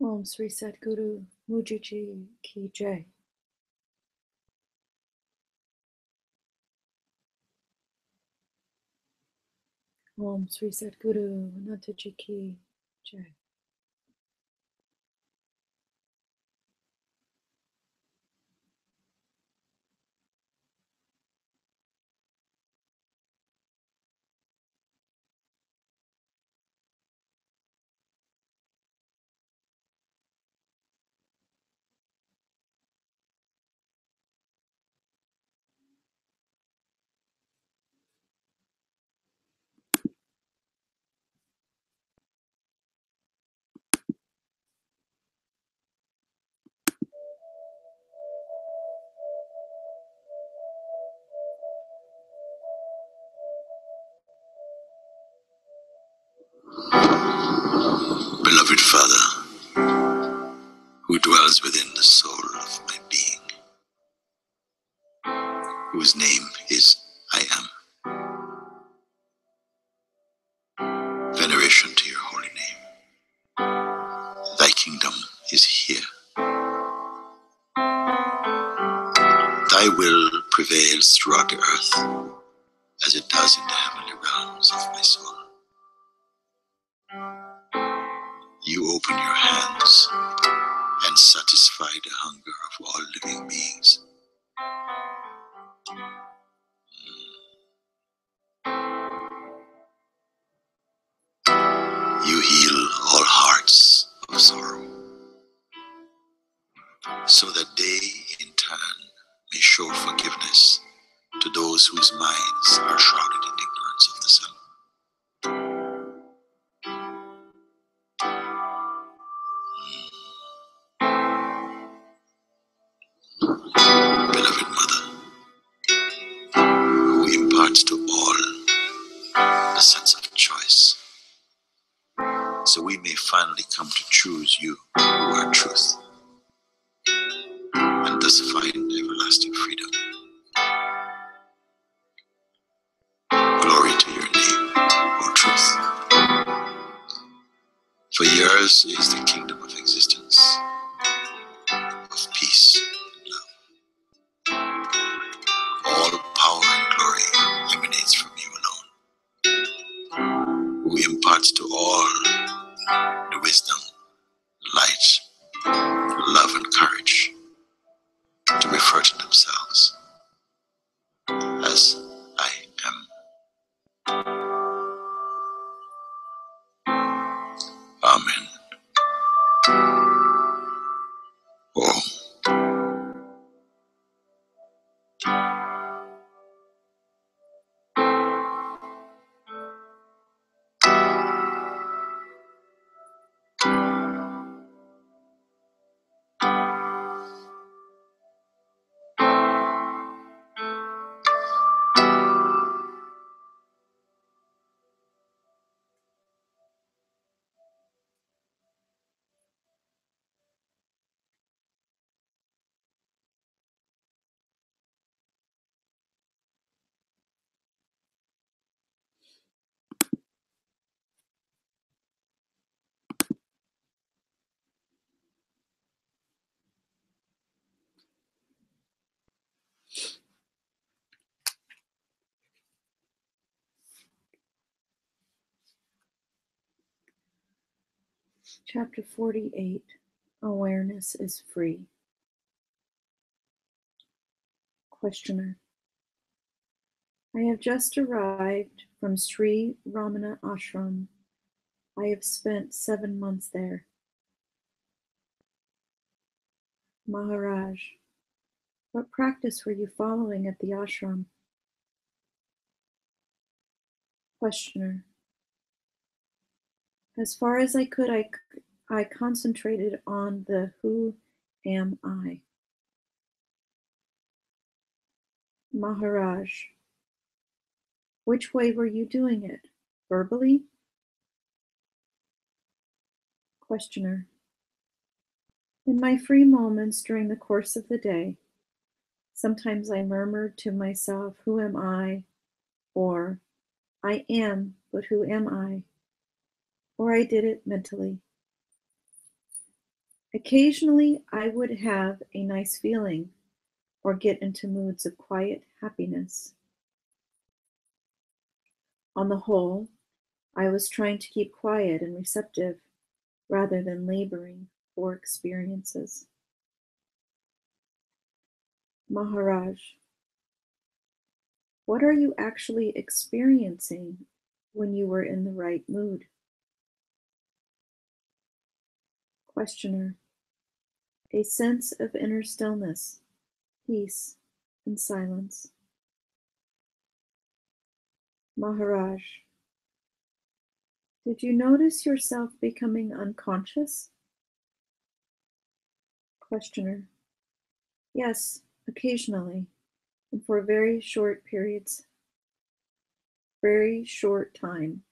Om Sri Sadguru Mujiji Ki Jai. Om Sri Sadguru Nataji Ki Jai. Beloved Father, who dwells within the soul of my being, whose name is I Am. Veneration to your holy name. Thy kingdom is here. Thy will prevails throughout the earth, as it does in the heavenly realms of my soul. You open your hands and satisfy the hunger of all living beings. You heal all hearts of sorrow, so that they in turn may show forgiveness to those whose minds are shrouded in ignorance of the self. Beloved Mother, who imparts to all the sense of choice, so we may finally come to choose you, who are truth, and thus find everlasting freedom. Glory to your name, O truth. For yours is the kingdom of existence, of peace and love. All power and glory emanates from you alone, who imparts to all the wisdom, light, love, and courage to refer to themselves as I am. Amen. Oh. Chapter 48. Awareness is free. Questioner. I have just arrived from Sri Ramana Ashram. I have spent 7 months there. Maharaj, what practice were you following at the ashram? Questioner. As far as I could, I concentrated on the who am I. Maharaj, which way were you doing it? Verbally? Questioner. In my free moments during the course of the day, sometimes I murmured to myself, who am I? Or, I am, but who am I? Or I did it mentally. Occasionally, I would have a nice feeling or get into moods of quiet happiness. On the whole, I was trying to keep quiet and receptive rather than laboring for experiences. Maharaj, what are you actually experiencing when you were in the right mood? Questioner, a sense of inner stillness, peace, and silence. Maharaj, did you notice yourself becoming unconscious? Questioner, yes, occasionally, and for very short periods, very short time.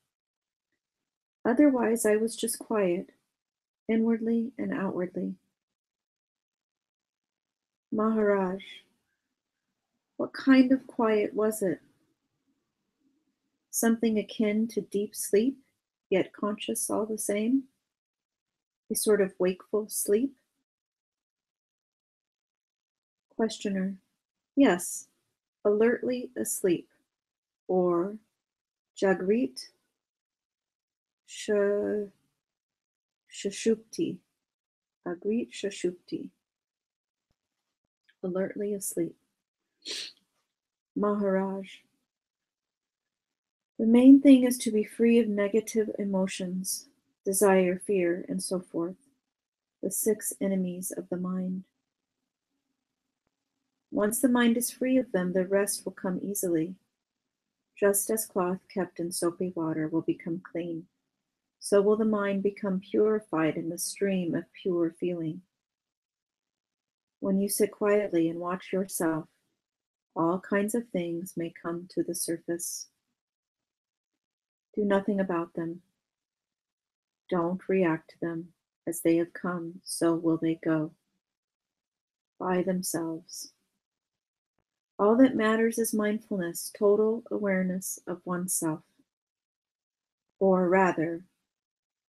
Otherwise, I was just quiet, inwardly and outwardly. Maharaj, what kind of quiet was it? Something akin to deep sleep, yet conscious all the same? A sort of wakeful sleep? Questioner, yes, alertly asleep, or Jagrit Shashupti, Agrit Shashupti, alertly asleep. Maharaj, the main thing is to be free of negative emotions, desire, fear, and so forth, the 6 enemies of the mind. Once the mind is free of them, the rest will come easily. Just as cloth kept in soapy water will become clean, so will the mind become purified in the stream of pure feeling. When you sit quietly and watch yourself, all kinds of things may come to the surface. Do nothing about them. Don't react to them. As they have come, so will they go, by themselves. All that matters is mindfulness, total awareness of oneself, or rather,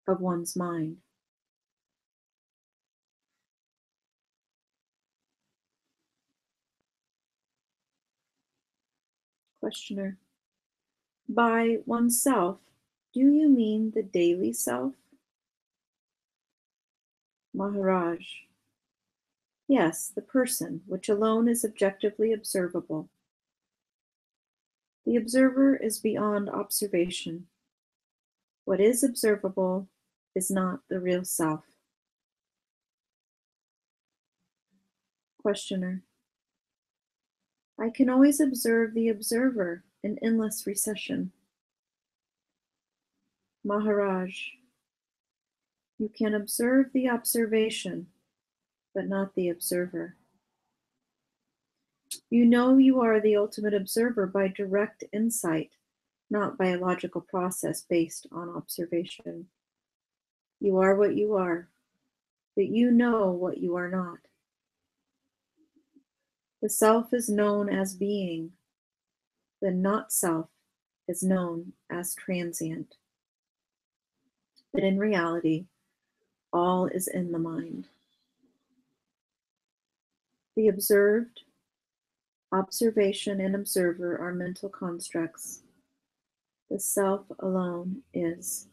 of one's mind. Questioner, by oneself, do you mean the daily self? Maharaj, yes, the person, which alone is objectively observable. The observer is beyond observation. What is observable is not the real self. Questioner, I can always observe the observer in endless recession. Maharaj, you can observe the observation, but not the observer. You know you are the ultimate observer by direct insight, not by a logical process based on observation. You are what you are, but you know what you are not. The self is known as being, the not self is known as transient. But in reality, all is in the mind. The observed, observation, and observer are mental constructs. The self alone is.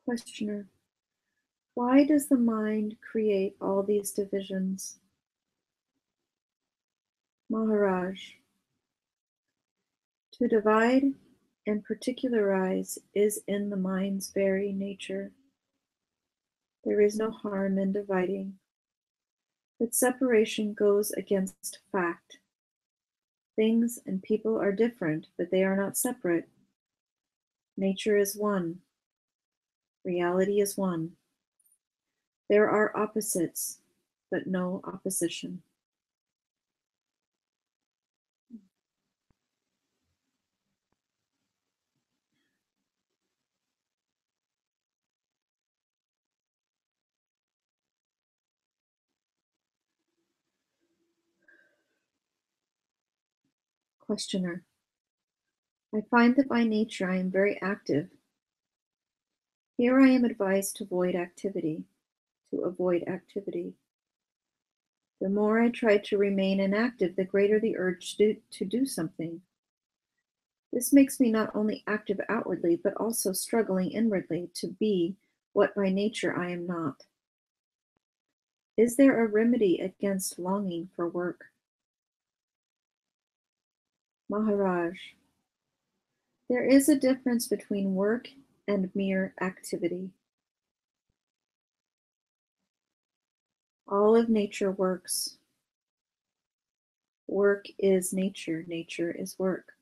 Questioner, why does the mind create all these divisions? Maharaj, to divide and particularize is in the mind's very nature. There is no harm in dividing, but separation goes against fact. Things and people are different, but they are not separate. Nature is one. Reality is one. There are opposites, but no opposition. Questioner. I find that by nature I am very active. Here I am advised to avoid activity, The more I try to remain inactive, the greater the urge to do something. This makes me not only active outwardly, but also struggling inwardly to be what by nature I am not. Is there a remedy against longing for work? Maharaj, there is a difference between work and mere activity. All of nature works. Work is nature, nature is work.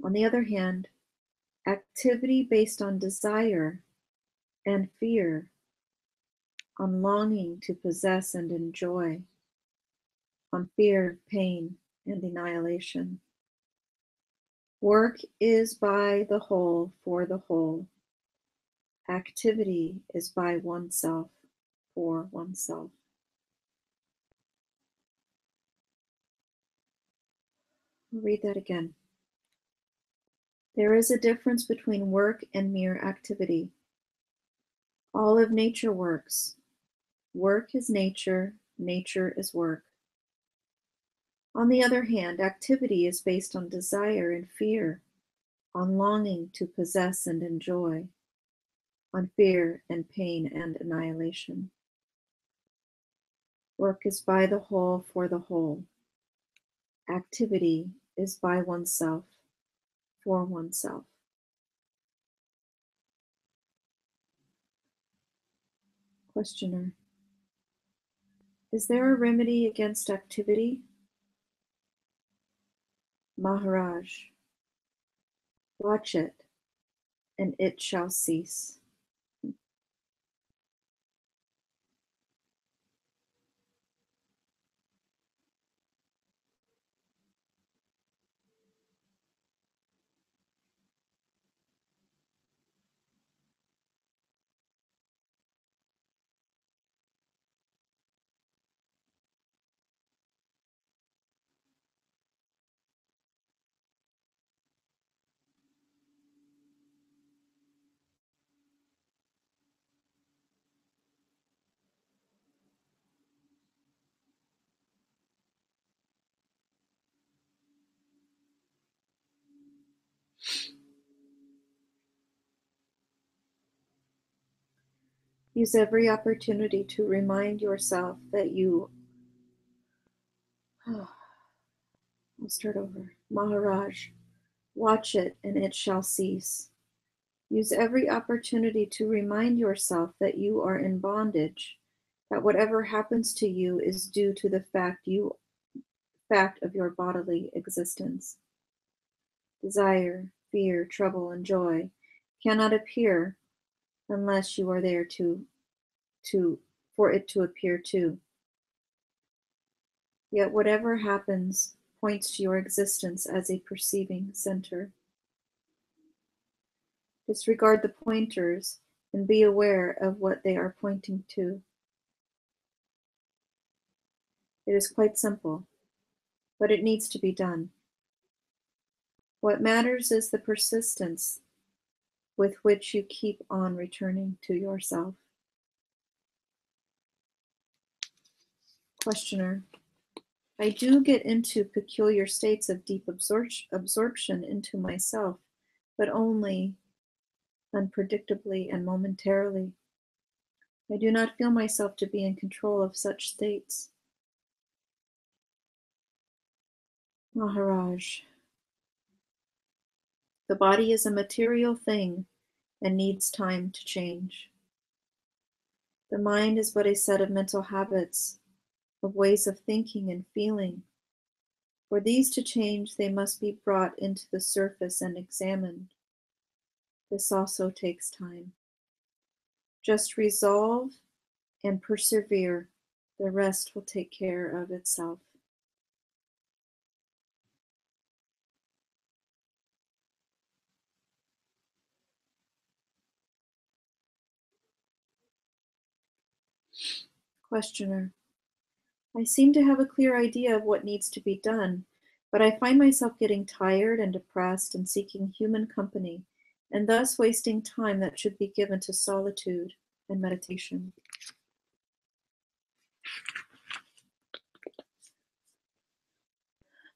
On the other hand, activity based on desire and fear, on longing to possess and enjoy, on fear, pain, and annihilation. Work is by the whole for the whole. Activity is by oneself for oneself. I'll read that again. There is a difference between work and mere activity. All of nature works. Work is nature, nature is work. On the other hand, activity is based on desire and fear, on longing to possess and enjoy, on fear and pain and annihilation. Work is by the whole for the whole. Activity is by oneself for oneself. Questioner. Is there a remedy against activity? Maharaj. Watch it, and it shall cease. Use every opportunity to remind yourself that you. I'll start over. Maharaj, watch it and it shall cease. Use every opportunity to remind yourself that you are in bondage, that whatever happens to you is due to the fact of your bodily existence. Desire, fear, trouble, and joy cannot appear unless you are there for it to appear too. Yet whatever happens points to your existence as a perceiving center. Disregard the pointers and be aware of what they are pointing to. It is quite simple, but it needs to be done. What matters is the persistence with which you keep on returning to yourself. Questioner. I do get into peculiar states of deep absorption into myself, but only unpredictably and momentarily. I do not feel myself to be in control of such states. Maharaj, the body is a material thing and needs time to change. The mind is but a set of mental habits, of ways of thinking and feeling. For these to change, they must be brought into the surface and examined. This also takes time. Just resolve and persevere. The rest will take care of itself. Questioner. I seem to have a clear idea of what needs to be done, but I find myself getting tired and depressed and seeking human company, and thus wasting time that should be given to solitude and meditation.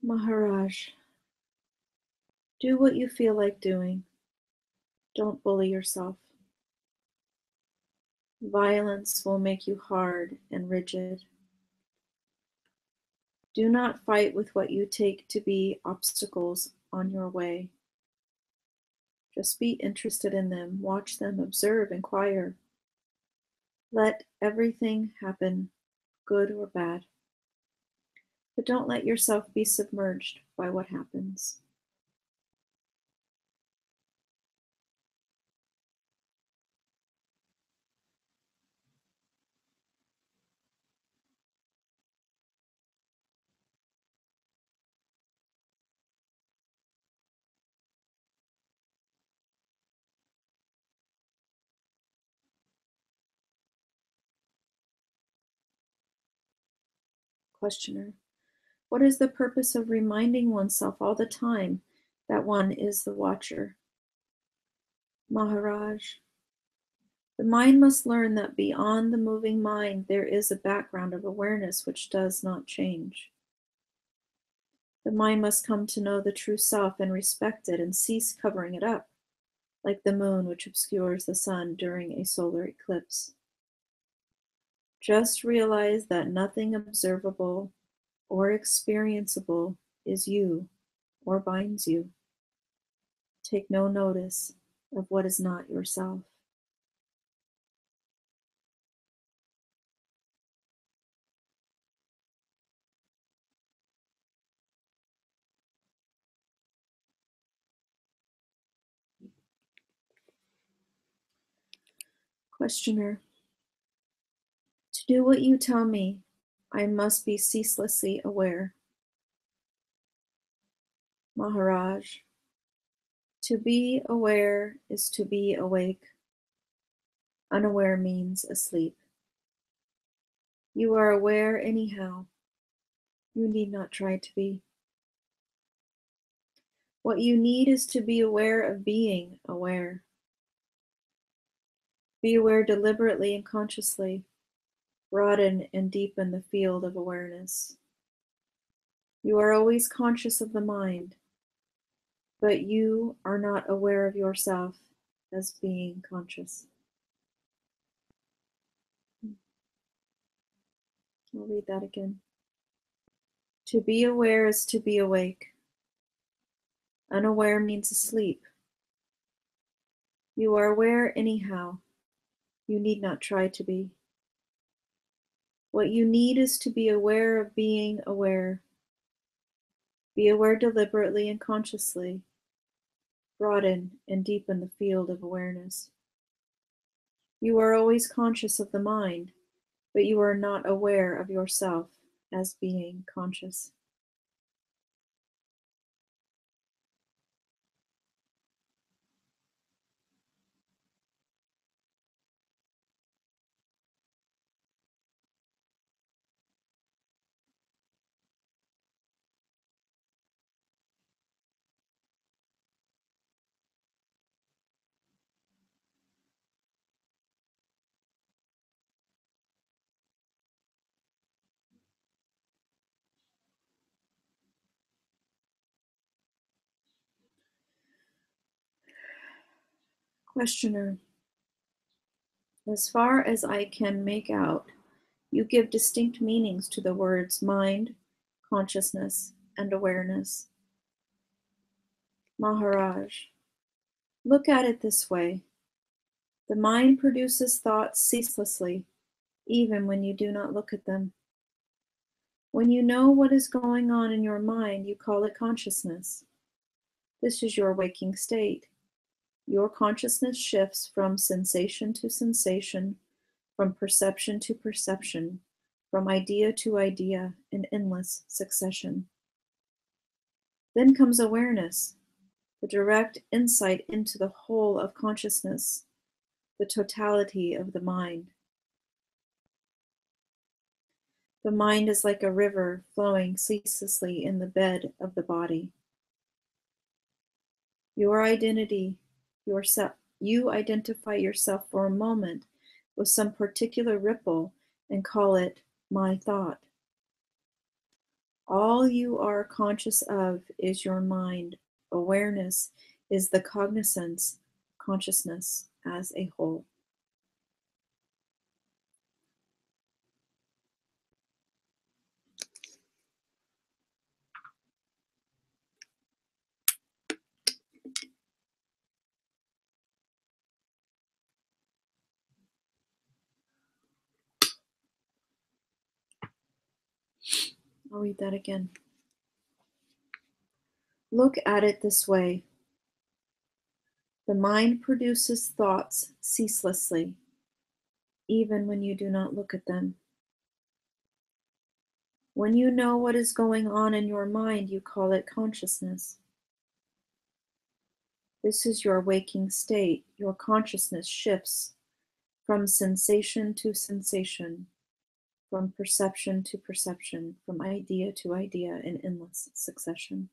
Maharaj, do what you feel like doing. Don't bully yourself. Violence will make you hard and rigid. Do not fight with what you take to be obstacles on your way. Just be interested in them, watch them, observe, inquire. Let everything happen, good or bad. But don't let yourself be submerged by what happens. Questioner. What is the purpose of reminding oneself all the time that one is the watcher? Maharaj, the mind must learn that beyond the moving mind there is a background of awareness which does not change. The mind must come to know the true self and respect it and cease covering it up, like the moon which obscures the sun during a solar eclipse. Just realize that nothing observable or experienceable is you or binds you. Take no notice of what is not yourself. Questioner. To do what you tell me, I must be ceaselessly aware. Maharaj. To be aware is to be awake. Unaware means asleep. You are aware anyhow. You need not try to be. What you need is to be aware of being aware. Be aware deliberately and consciously. Broaden and deepen the field of awareness. You are always conscious of the mind, but you are not aware of yourself as being conscious. I'll read that again. To be aware is to be awake. Unaware means asleep. You are aware anyhow. You need not try to be. What you need is to be aware of being aware. Be aware deliberately and consciously. Broaden and deepen the field of awareness. You are always conscious of the mind, but you are not aware of yourself as being conscious. Questioner. As far as I can make out, you give distinct meanings to the words mind, consciousness, and awareness. Maharaj, look at it this way. The mind produces thoughts ceaselessly, even when you do not look at them. When you know what is going on in your mind, you call it consciousness. This is your waking state. Your consciousness shifts from sensation to sensation, from perception to perception, from idea to idea in endless succession. Then comes awareness, the direct insight into the whole of consciousness, the totality of the mind. The mind is like a river flowing ceaselessly in the bed of the body. Your identity, yourself, you identify yourself for a moment with some particular ripple and call it my thought. All you are conscious of is your mind. Awareness is the cognizance, consciousness as a whole. I'll read that again. Look at it this way. The mind produces thoughts ceaselessly, even when you do not look at them. When you know what is going on in your mind, you call it consciousness. This is your waking state. Your consciousness shifts from sensation to sensation, from perception to perception, from idea to idea in endless succession.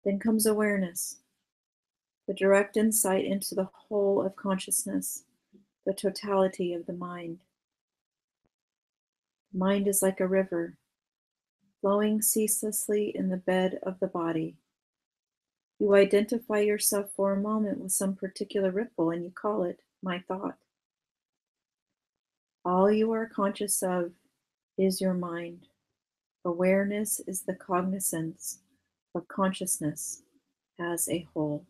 Then comes awareness, the direct insight into the whole of consciousness, the totality of the mind. The mind is like a river, flowing ceaselessly in the bed of the body. You identify yourself for a moment with some particular ripple and you call it my thought. All you are conscious of is your mind. Awareness is the cognizance of consciousness as a whole.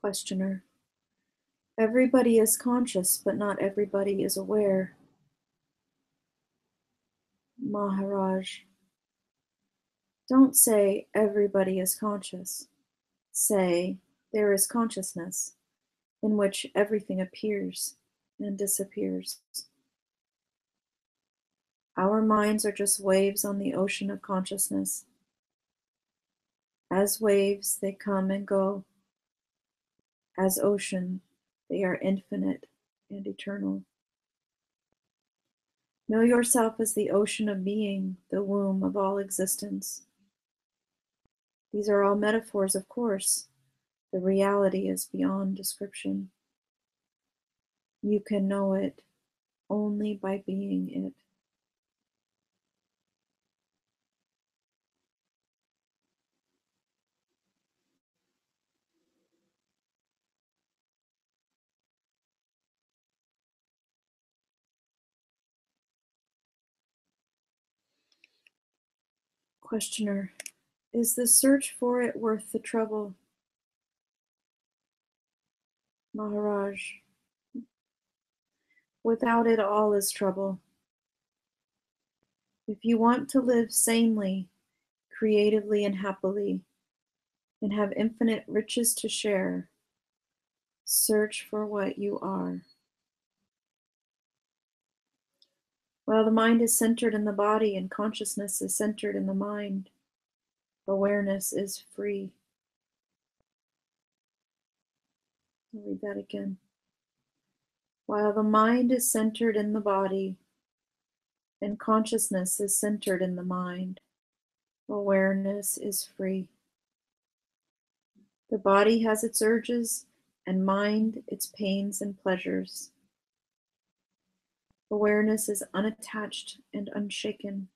Questioner. Everybody is conscious, but not everybody is aware. Maharaj. Don't say everybody is conscious. Say there is consciousness in which everything appears and disappears. Our minds are just waves on the ocean of consciousness. As waves, they come and go. As ocean, they are infinite and eternal. Know yourself as the ocean of being, the womb of all existence. These are all metaphors, of course. The reality is beyond description. You can know it only by being it. Questioner. Is the search for it worth the trouble? Maharaj. Without it, all is trouble. If you want to live sanely, creatively, and happily, and have infinite riches to share, search for what you are. While the mind is centered in the body and consciousness is centered in the mind, awareness is free. I'll read that again. While the mind is centered in the body and consciousness is centered in the mind, awareness is free. The body has its urges, and mind its pains and pleasures. Awareness is unattached and unshaken.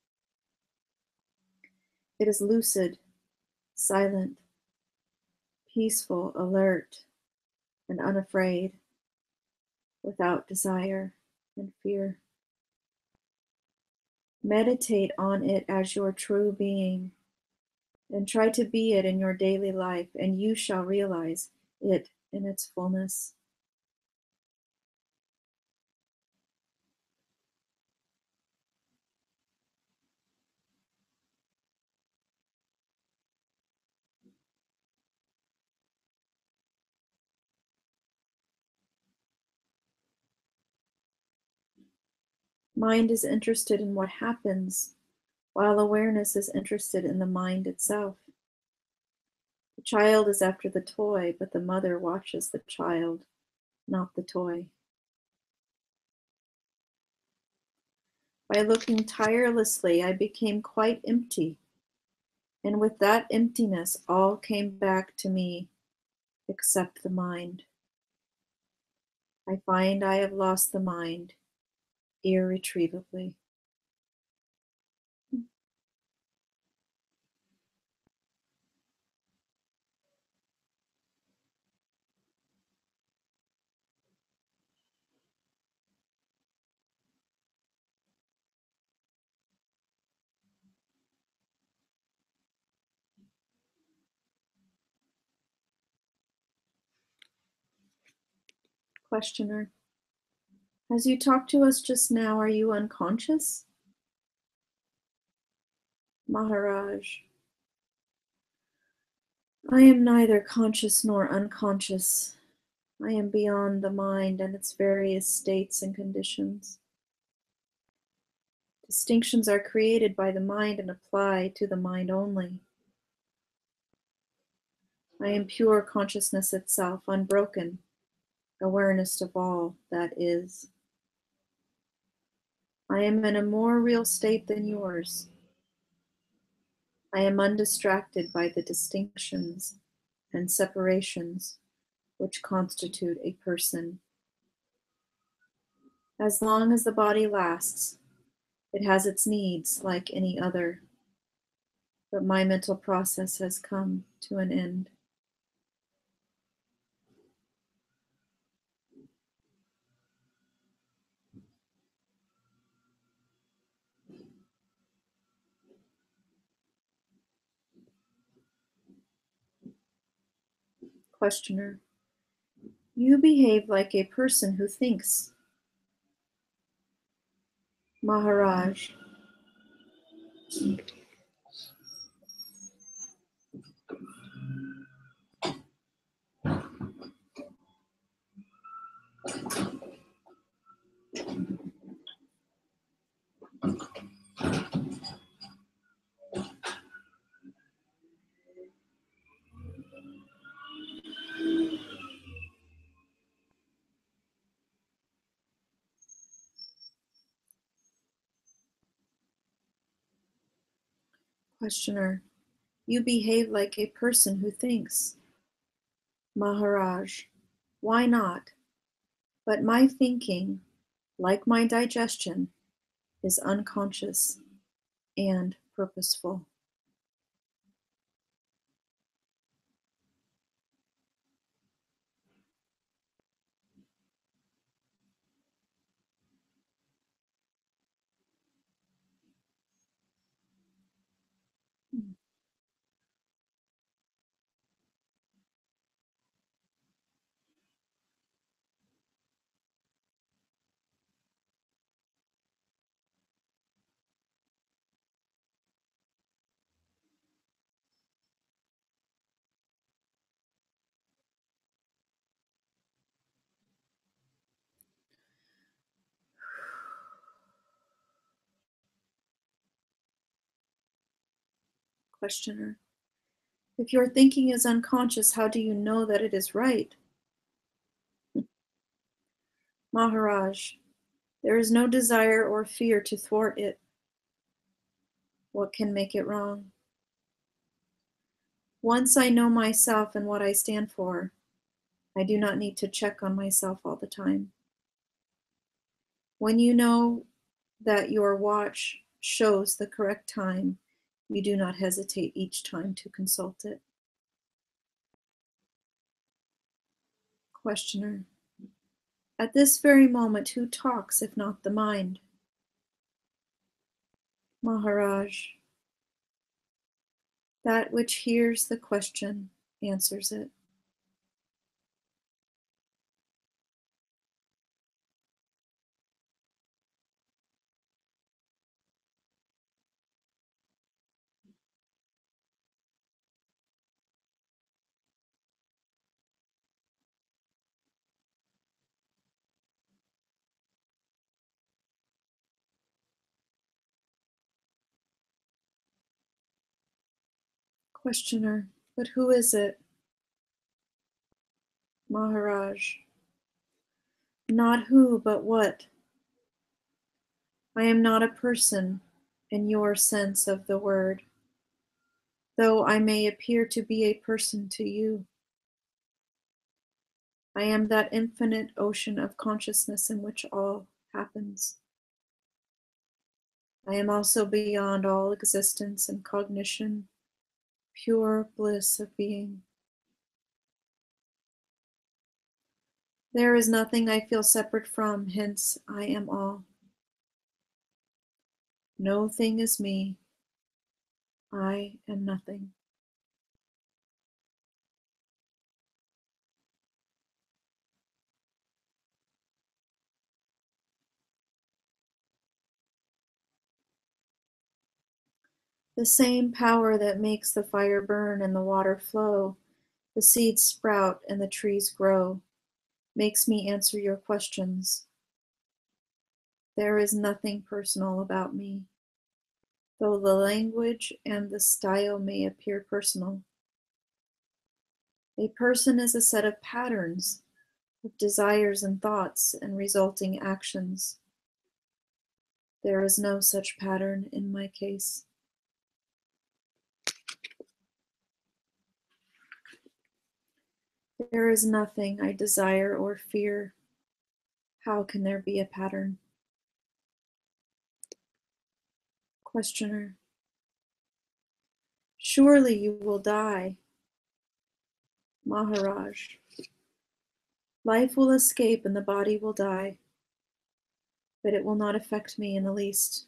It is lucid, silent, peaceful, alert, and unafraid, without desire and fear. Meditate on it as your true being, and try to be it in your daily life, and you shall realize it in its fullness. Mind is interested in what happens, while awareness is interested in the mind itself. The child is after the toy, but the mother watches the child, not the toy. By looking tirelessly, I became quite empty, and with that emptiness, all came back to me, except the mind. I find I have lost the mind irretrievably. Questioner: as you talked to us just now, are you unconscious? Maharaj: I am neither conscious nor unconscious. I am beyond the mind and its various states and conditions. Distinctions are created by the mind and apply to the mind only. I am pure consciousness itself, unbroken, awareness of all that is. I am in a more real state than yours. I am undistracted by the distinctions and separations which constitute a person. As long as the body lasts, it has its needs like any other, but my mental process has come to an end. Questioner: you behave like a person who thinks. Maharaj: Questioner: you behave like a person who thinks. Maharaj: why not? But my thinking, like my digestion, is unconscious and purposeful. Questioner: if your thinking is unconscious, how do you know that it is right? Maharaj: there is no desire or fear to thwart it. What can make it wrong? Once I know myself and what I stand for, I do not need to check on myself all the time. When you know that your watch shows the correct time, you do not hesitate each time to consult it. Questioner. At this very moment, who talks if not the mind? Maharaj. That which hears the question answers it. Questioner. But who is it? Maharaj. Not who, but what. I am not a person in your sense of the word, though I may appear to be a person to you. I am that infinite ocean of consciousness in which all happens. I am also beyond all existence and cognition, pure bliss of being. There is nothing I feel separate from, hence I am all. No thing is me. I am nothing. The same power that makes the fire burn and the water flow, the seeds sprout and the trees grow, makes me answer your questions. There is nothing personal about me, though the language and the style may appear personal. A person is a set of patterns of desires and thoughts and resulting actions. There is no such pattern in my case. There is nothing I desire or fear. How can there be a pattern? Questioner. Surely you will die. Maharaj. Life will escape and the body will die, but it will not affect me in the least.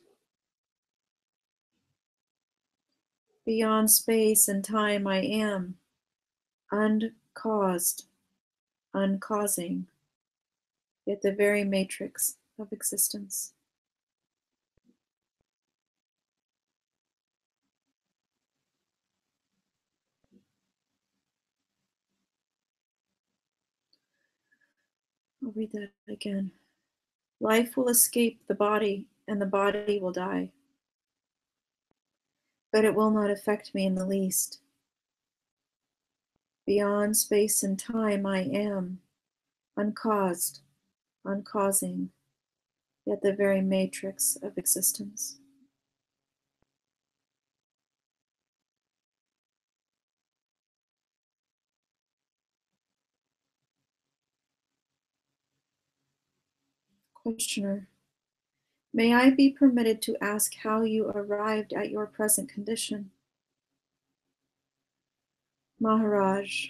Beyond space and time I am, uncaused, uncausing, yet the very matrix of existence. I'll read that again. Life will escape the body and the body will die, but it will not affect me in the least. Beyond space and time I am, uncaused, uncausing, yet the very matrix of existence. Questioner. May I be permitted to ask how you arrived at your present condition? Maharaj.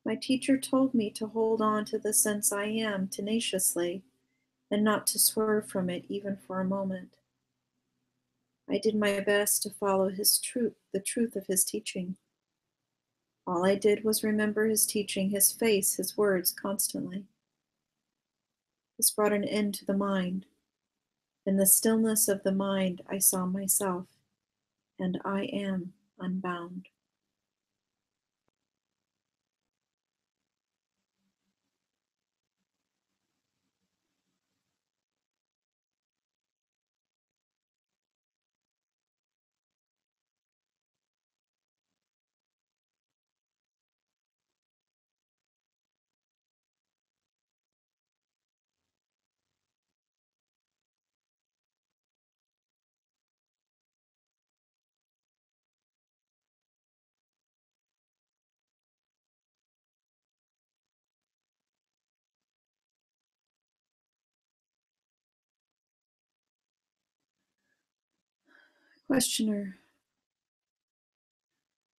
My teacher told me to hold on to the sense I am tenaciously and not to swerve from it even for a moment. I did my best to follow his truth, the truth of his teaching. All I did was remember his teaching, his face, his words constantly. This brought an end to the mind. In the stillness of the mind, I saw myself, and I am unbound. Questioner.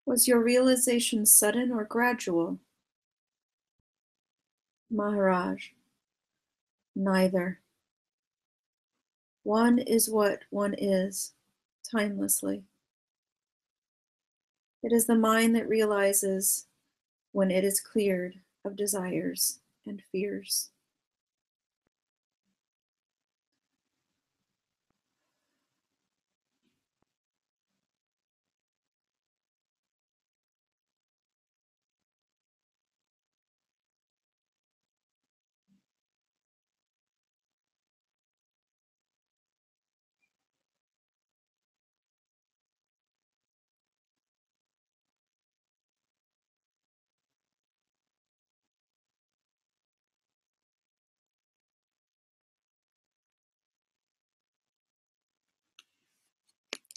Was your realization sudden or gradual? Maharaj. Neither. One is what one is, timelessly. It is the mind that realizes when it is cleared of desires and fears.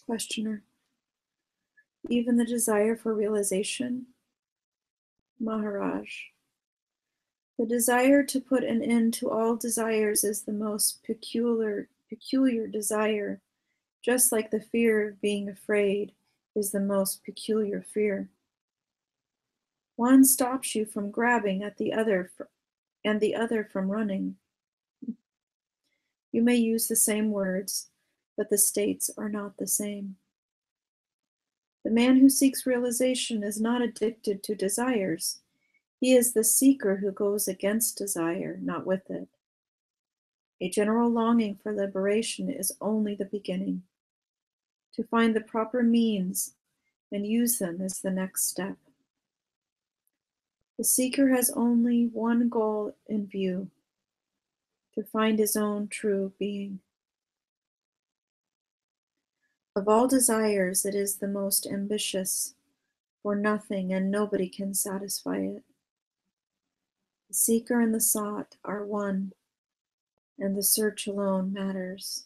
Questioner. Even the desire for realization? Maharaj. The desire to put an end to all desires is the most peculiar desire, just like the fear of being afraid is the most peculiar fear. One stops you from grabbing at the other and the other from running. You may use the same words, but the states are not the same. The man who seeks realization is not addicted to desires. He is the seeker who goes against desire, not with it. A general longing for liberation is only the beginning. To find the proper means and use them is the next step. The seeker has only one goal in view: to find his own true being. Of all desires, it is the most ambitious, for nothing and nobody can satisfy it. The seeker and the sought are one, and the search alone matters.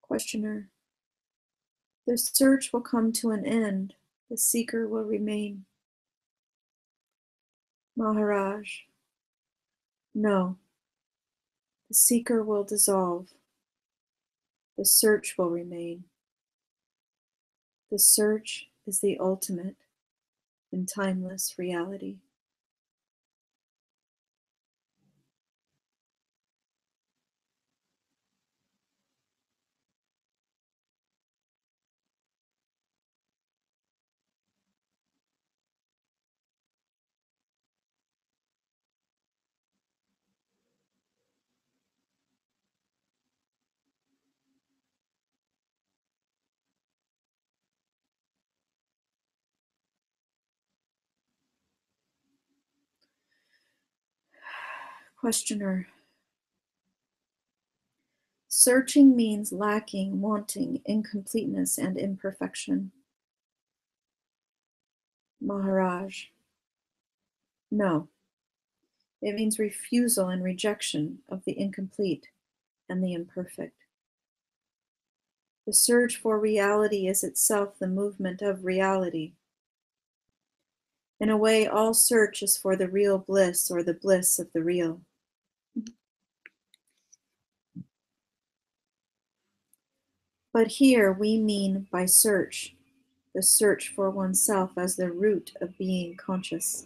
Questioner. The search will come to an end. The seeker will remain. Maharaj. No. The seeker will dissolve. The search will remain. The search is the ultimate and timeless reality. Questioner. Searching means lacking, wanting, incompleteness, and imperfection. Maharaj. No. It means refusal and rejection of the incomplete and the imperfect. The search for reality is itself the movement of reality. In a way, all search is for the real bliss or the bliss of the real. But here we mean by search, the search for oneself as the root of being conscious.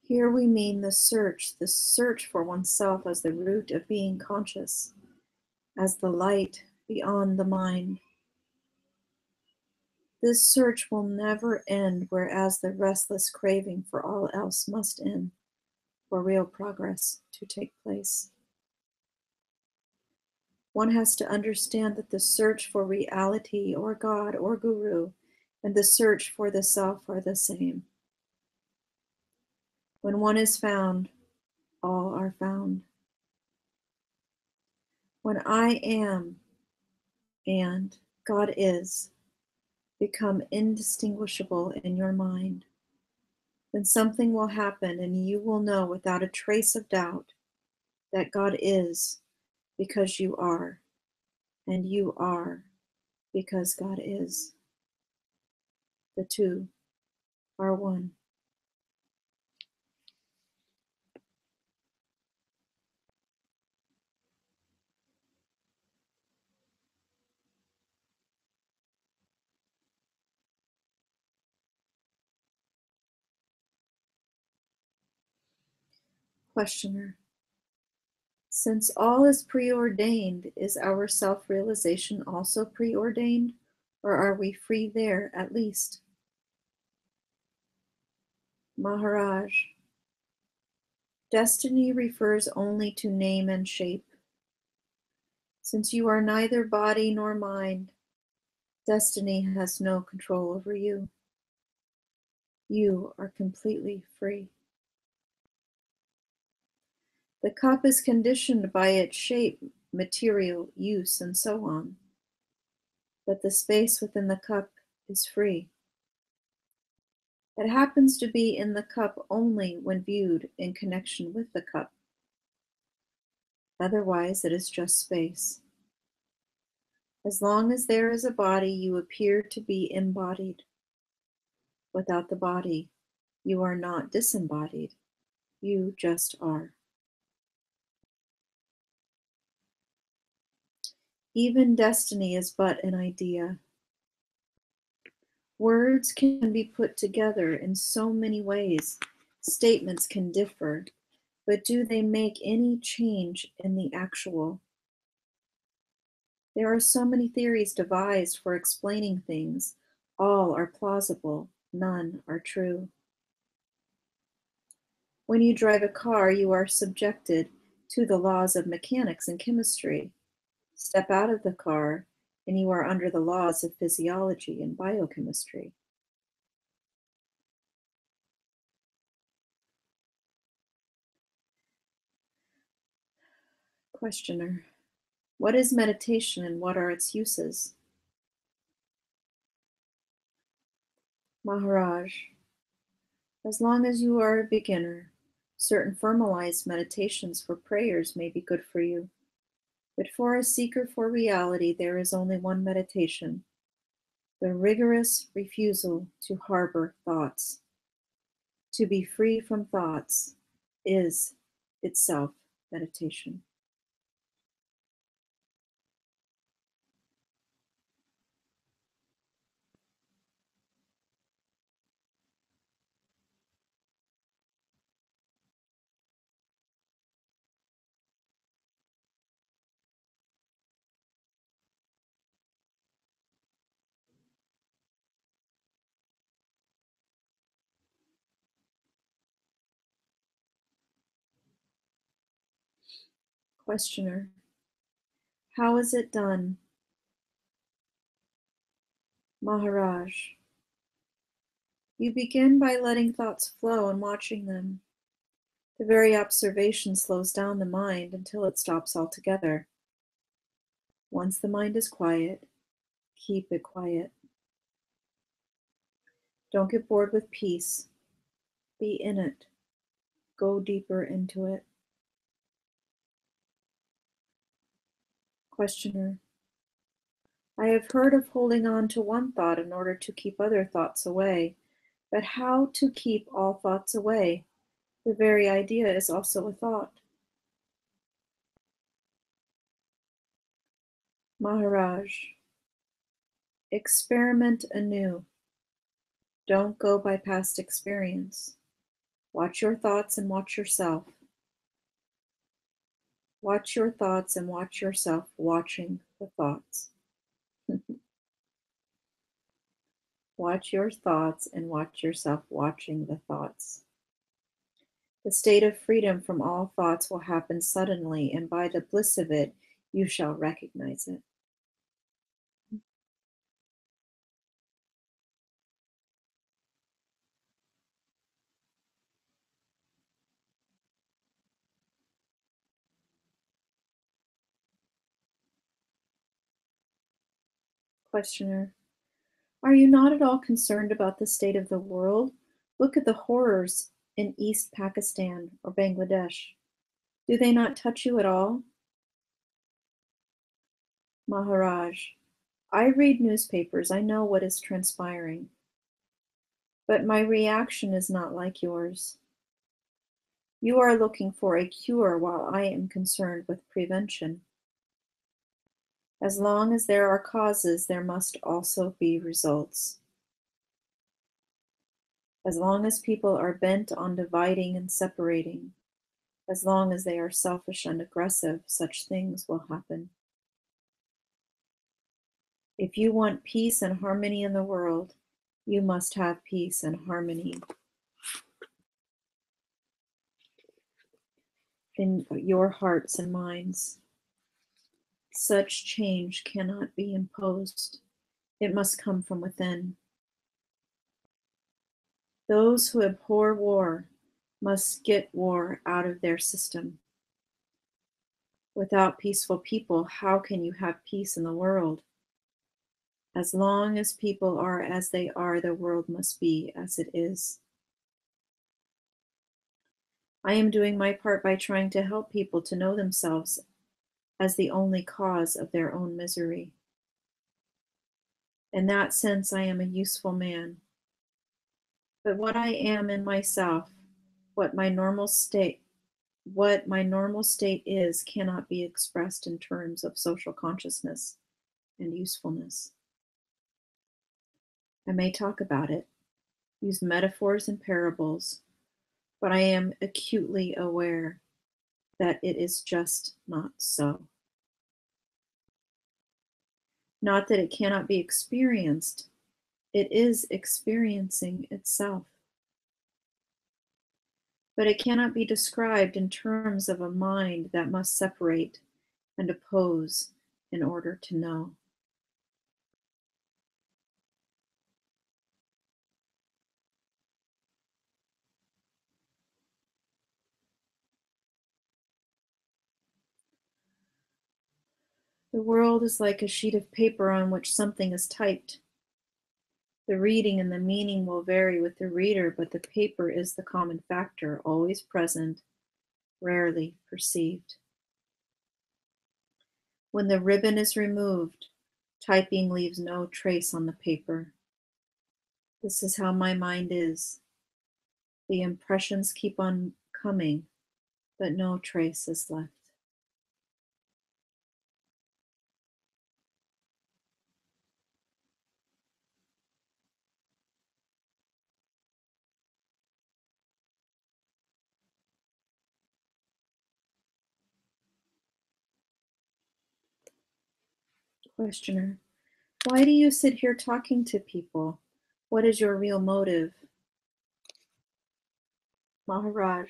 Here we mean the search for oneself as the root of being conscious. as the light beyond the mind. This search will never end, whereas the restless craving for all else must end for real progress to take place. One has to understand that the search for reality or God or Guru and the search for the self are the same. When one is found, all are found. When I am and God is become indistinguishable in your mind, then something will happen and you will know without a trace of doubt that God is because you are, and you are because God is. The two are one. Questioner. Since all is preordained, is our self-realization also preordained, or are we free there at least? Maharaj. Destiny refers only to name and shape. Since you are neither body nor mind, destiny has no control over you. You are completely free. The cup is conditioned by its shape, material, use, and so on. But the space within the cup is free. It happens to be in the cup only when viewed in connection with the cup. Otherwise, it is just space. As long as there is a body, you appear to be embodied. Without the body, you are not disembodied. You just are. Even destiny is but an idea. Words can be put together in so many ways. Statements can differ, but do they make any change in the actual? There are so many theories devised for explaining things. All are plausible, none are true. When you drive a car, you are subjected to the laws of mechanics and chemistry. Step out of the car, and you are under the laws of physiology and biochemistry. Questioner. What is meditation and what are its uses? Maharaj. As long as you are a beginner, certain formalized meditations for prayers may be good for you. But for a seeker for reality, there is only one meditation: the rigorous refusal to harbor thoughts. To be free from thoughts is itself meditation. Questioner. How is it done? Maharaj. You begin by letting thoughts flow and watching them. The very observation slows down the mind until it stops altogether. Once the mind is quiet, keep it quiet. Don't get bored with peace. Be in it. Go deeper into it. Questioner. I have heard of holding on to one thought in order to keep other thoughts away, but how to keep all thoughts away? The very idea is also a thought. Maharaj. Experiment anew. Don't go by past experience. Watch your thoughts and watch yourself. Watch your thoughts and watch yourself watching the thoughts. Watch your thoughts and watch yourself watching the thoughts. The state of freedom from all thoughts will happen suddenly, and by the bliss of it, you shall recognize it. Questioner: are you not at all concerned about the state of the world? Look at the horrors in East Pakistan or Bangladesh. Do they not touch you at all? Maharaj: I read newspapers, I know what is transpiring. But my reaction is not like yours. You are looking for a cure while I am concerned with prevention. As long as there are causes, there must also be results. As long as people are bent on dividing and separating, as long as they are selfish and aggressive, such things will happen. If you want peace and harmony in the world, you must have peace and harmony in your hearts and minds. Such change cannot be imposed. It must come from within. Those who abhor war must get war out of their system. Without peaceful people, how can you have peace in the world? As long as people are as they are, the world must be as it is. I am doing my part by trying to help people to know themselves as the only cause of their own misery. In that sense, I am a useful man. But what I am in myself, what my normal state is, cannot be expressed in terms of social consciousness and usefulness. I may talk about it, use metaphors and parables, but I am acutely aware that it is just not so. Not that it cannot be experienced, it is experiencing itself. But it cannot be described in terms of a mind that must separate and oppose in order to know. The world is like a sheet of paper on which something is typed. The reading and the meaning will vary with the reader, but the paper is the common factor, always present, rarely perceived. When the ribbon is removed, typing leaves no trace on the paper. This is how my mind is. The impressions keep on coming, but no trace is left. Questioner: why do you sit here talking to people? What is your real motive? Maharaj: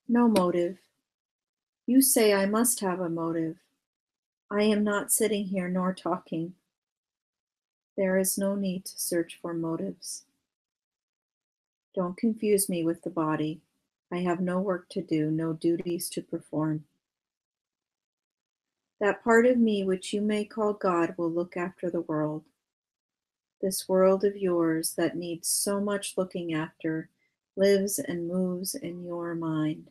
no motive. You say I must have a motive. I am not sitting here nor talking. There is no need to search for motives. Don't confuse me with the body. I have no work to do, no duties to perform. That part of me which you may call God will look after the world. This world of yours that needs so much looking after lives and moves in your mind.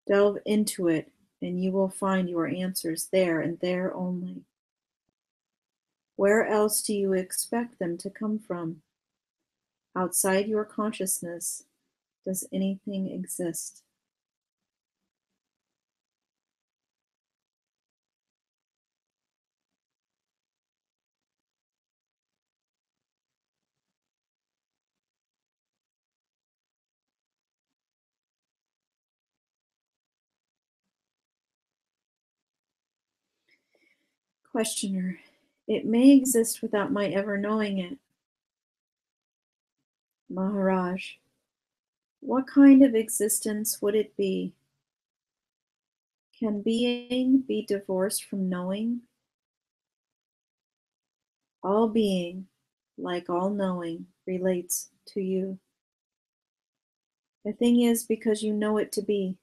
Delve into it, and you will find your answers there and there only. Where else do you expect them to come from? Outside your consciousness, does anything exist? Questioner. It may exist without my ever knowing it. Maharaj. What kind of existence would it be? Can being be divorced from knowing? All being, like all knowing, relates to you. The thing is because you know it to be,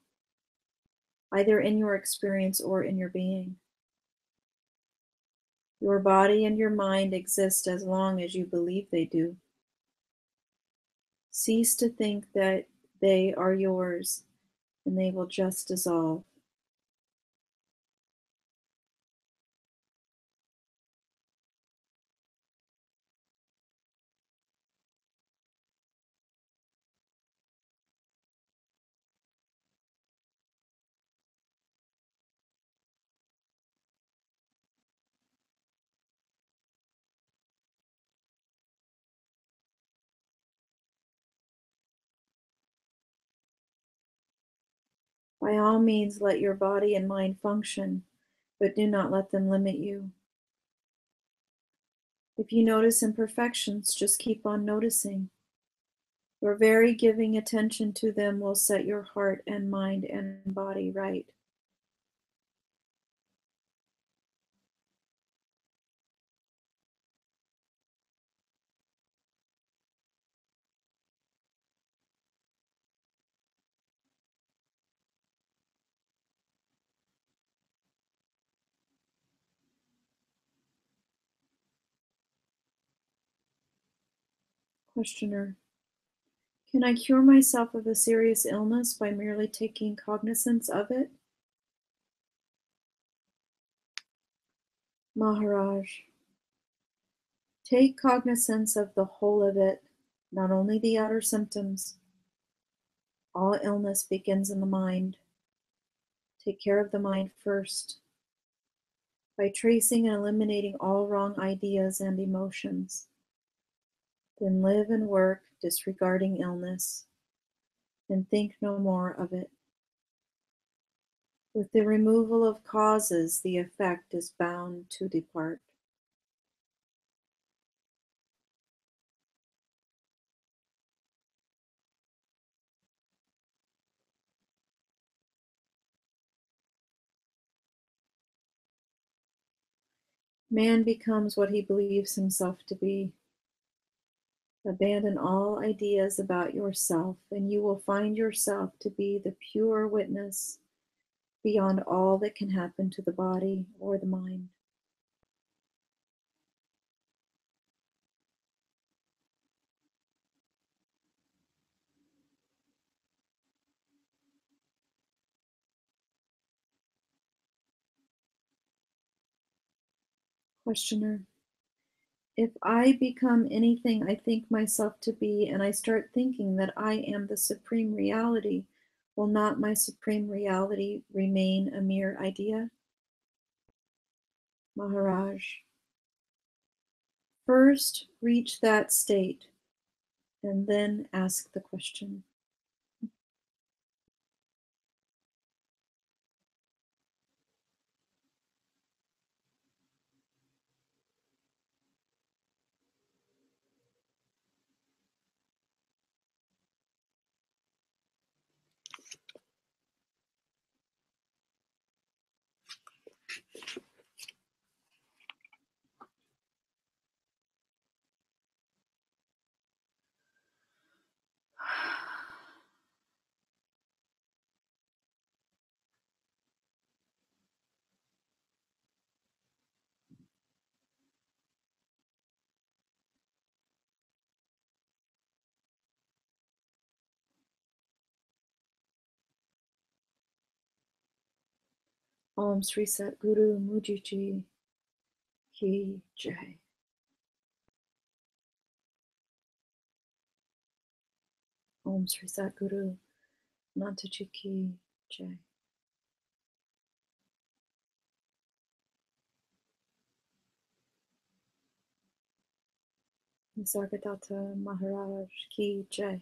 either in your experience or in your being. Your body and your mind exist as long as you believe they do. Cease to think that they are yours, and they will just dissolve. By all means, let your body and mind function, but do not let them limit you. If you notice imperfections, just keep on noticing. Your very giving attention to them will set your heart and mind and body right. Questioner. Can I cure myself of a serious illness by merely taking cognizance of it? Maharaj. Take cognizance of the whole of it, not only the outer symptoms. All illness begins in the mind. Take care of the mind first. By tracing and eliminating all wrong ideas and emotions. Then live and work disregarding illness, and think no more of it. With the removal of causes, the effect is bound to depart. Man becomes what he believes himself to be. Abandon all ideas about yourself, and you will find yourself to be the pure witness beyond all that can happen to the body or the mind. Questioner. If I become anything I think myself to be, and I start thinking that I am the supreme reality, will not my supreme reality remain a mere idea? Maharaj. First, reach that state, and then ask the question. Om Sri Satguru Mujiji Ki Jai. Om Sri Satguru Mataji Ki Jai. Nisargadatta Maharaj Ki Jai.